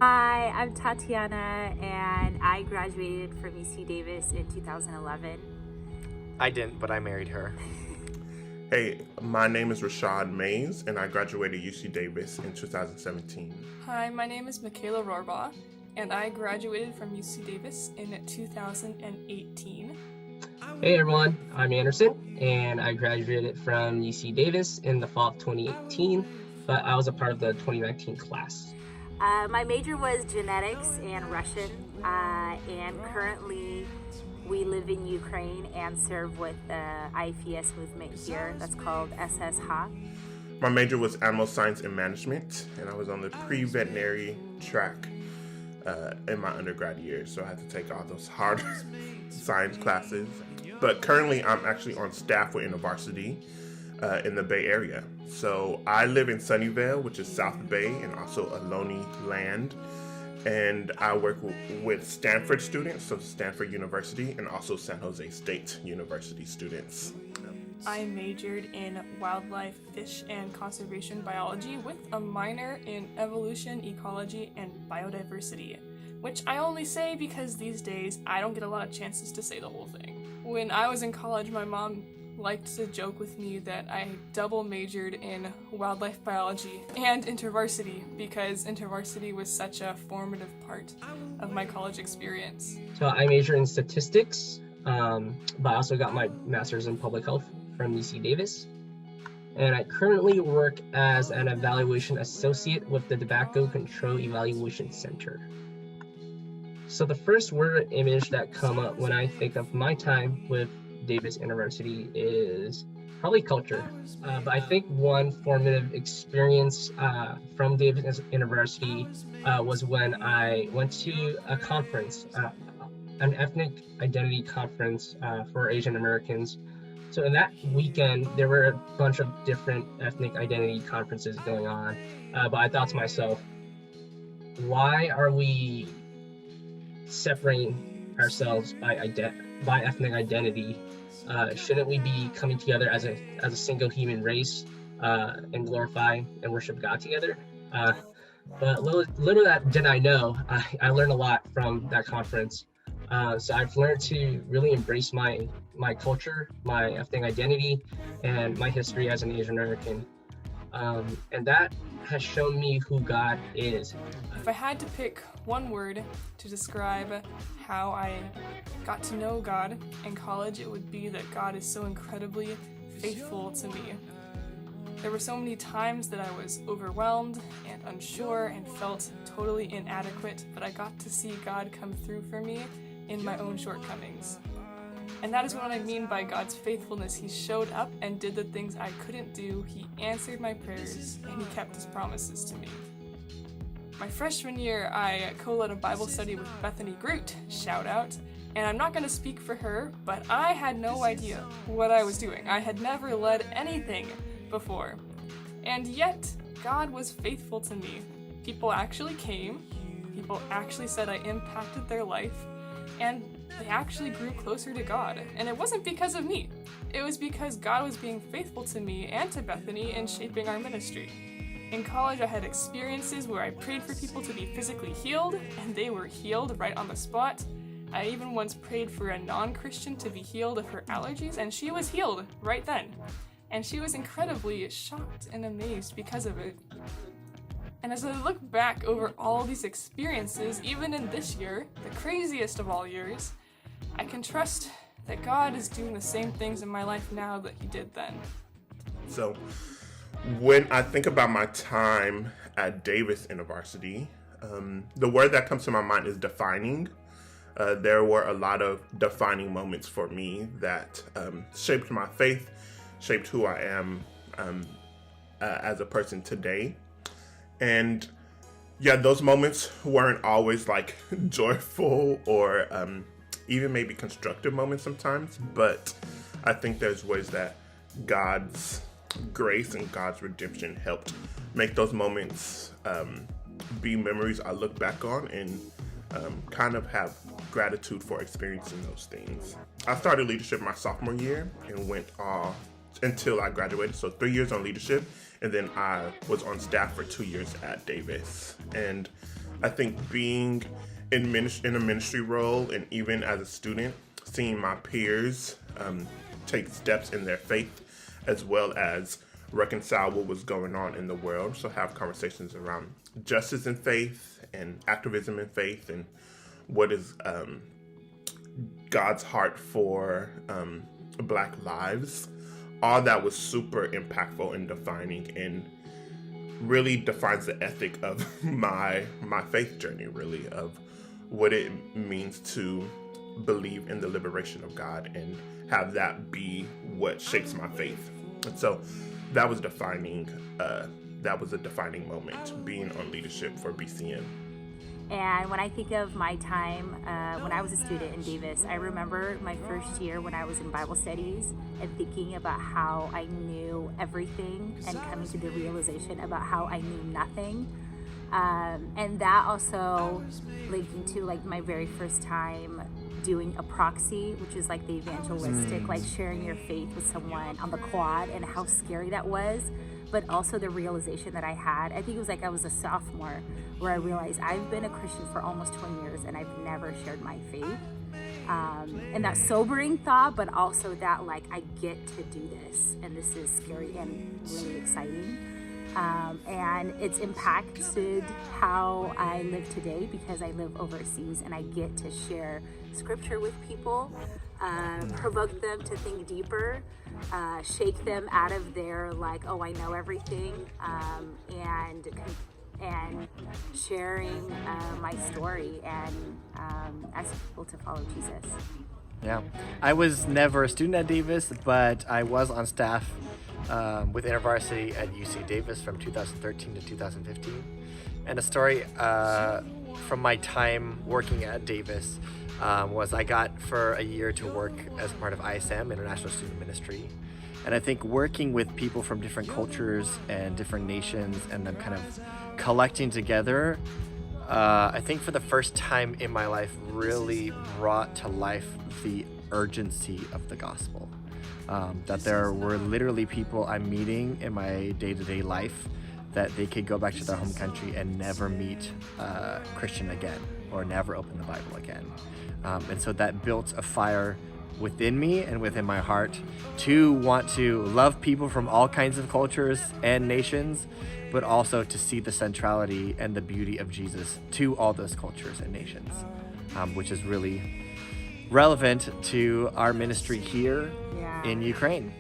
Hi, I'm Tatiana, and I graduated from UC Davis in 2011. I didn't, but I married her. Hey, my name is Rashad Mays, and I graduated UC Davis in 2017. Hi, my name is Michaela Rohrbaugh, and I graduated from UC Davis in 2018. Hey everyone, I'm Anderson, and I graduated from UC Davis in the fall of 2018, but I was a part of the 2019 class. My major was genetics and Russian, and currently we live in Ukraine and serve with the IFES movement here. That's called SSHA. My major was animal science and management, and I was on the pre-veterinary track in my undergrad years, so I had to take all those hard science classes. But currently, I'm actually on staff with InterVarsity in the Bay Area. So I live in Sunnyvale, which is South Bay, and also Ohlone Land. And I work with Stanford students, so Stanford University, and also San Jose State University students. I majored in wildlife, fish, and conservation biology with a minor in evolution, ecology, and biodiversity, which I only say because these days I don't get a lot of chances to say the whole thing. When I was in college, my mom liked to joke with me that I double majored in wildlife biology and InterVarsity because InterVarsity was such a formative part of my college experience. So I major in statistics, but I also got my master's in public health from UC Davis. And I currently work as an evaluation associate with the Tobacco Control Evaluation Center. So the first word or image that come up when I think of my time with Davis University is probably culture. But I think one formative experience from Davis University was when I went to a conference, an ethnic identity conference for Asian Americans. So in that weekend, there were a bunch of different ethnic identity conferences going on. But I thought to myself, why are we separating ourselves by ethnic identity? Shouldn't we be coming together as a single human race and glorify and worship God together? But little that did I know, I learned a lot from that conference. So I've learned to really embrace my culture, my ethnic identity, and my history as an Asian American. And that has shown me who God is. If I had to pick one word to describe how I got to know God in college, it would be that God is so incredibly faithful to me. There were so many times that I was overwhelmed and unsure and felt totally inadequate, but I got to see God come through for me in my own shortcomings. And that is what I mean by God's faithfulness. He showed up and did the things I couldn't do. He answered my prayers, and He kept His promises to me. My freshman year, I co-led a Bible study with Bethany Groot, shout out, and I'm not going to speak for her, but I had no idea what I was doing. I had never led anything before. And yet, God was faithful to me. People actually came, people actually said I impacted their life, and they actually grew closer to God. And it wasn't because of me. It was because God was being faithful to me and to Bethany in shaping our ministry. In college, I had experiences where I prayed for people to be physically healed, and they were healed right on the spot. I even once prayed for a non-Christian to be healed of her allergies, and she was healed right then. And she was incredibly shocked and amazed because of it. And as I look back over all these experiences, even in this year, the craziest of all years, I can trust that God is doing the same things in my life now that He did then. So when I think about my time at Davis University, the word that comes to my mind is defining. There were a lot of defining moments for me that shaped my faith, shaped who I am as a person today. And yeah, those moments weren't always like joyful or even maybe constructive moments sometimes, but I think there's ways that God's grace and God's redemption helped make those moments be memories I look back on and kind of have gratitude for experiencing those things. I started leadership my sophomore year and went until I graduated, so 3 years on leadership, and then I was on staff for 2 years at Davis. And I think being in a ministry role, and even as a student, seeing my peers take steps in their faith, as well as reconcile what was going on in the world. So have conversations around justice in faith and activism in faith, and what is God's heart for Black lives. All that was super impactful and defining, and really defines the ethic of my faith journey, really, of what it means to believe in the liberation of God and have that be what shapes my faith. And so that was defining. That was a defining moment, being on leadership for BCN. And when I think of my time when I was a student in Davis, I remember my first year when I was in Bible studies and thinking about how I knew everything and coming to the realization about how I knew nothing. And that also linked into like my very first time doing a proxy, which is like the evangelistic, like sharing your faith with someone on the quad, and how scary that was. But also the realization that I had, I think it was like I was a sophomore, where I realized I've been a Christian for almost 20 years and I've never shared my faith. And that sobering thought, but also that like I get to do this, and this is scary and really exciting. And it's impacted how I live today, because I live overseas and I get to share scripture with people, provoke them to think deeper, shake them out of their like, oh, I know everything, and sharing my story and asking people to follow Jesus. Yeah, I was never a student at Davis, but I was on staff with InterVarsity at UC Davis from 2013 to 2015. And a story from my time working at Davis was I got for a year to work as part of ISM, International Student Ministry. And I think working with people from different cultures and different nations and them kind of collecting together, I think for the first time in my life really brought to life the urgency of the gospel. That there were literally people I'm meeting in my day-to-day life that they could go back to their home country and never meet a Christian again, or never open the Bible again. And so that built a fire within me and within my heart to want to love people from all kinds of cultures and nations, but also to see the centrality and the beauty of Jesus to all those cultures and nations, which is really relevant to our ministry here in Ukraine.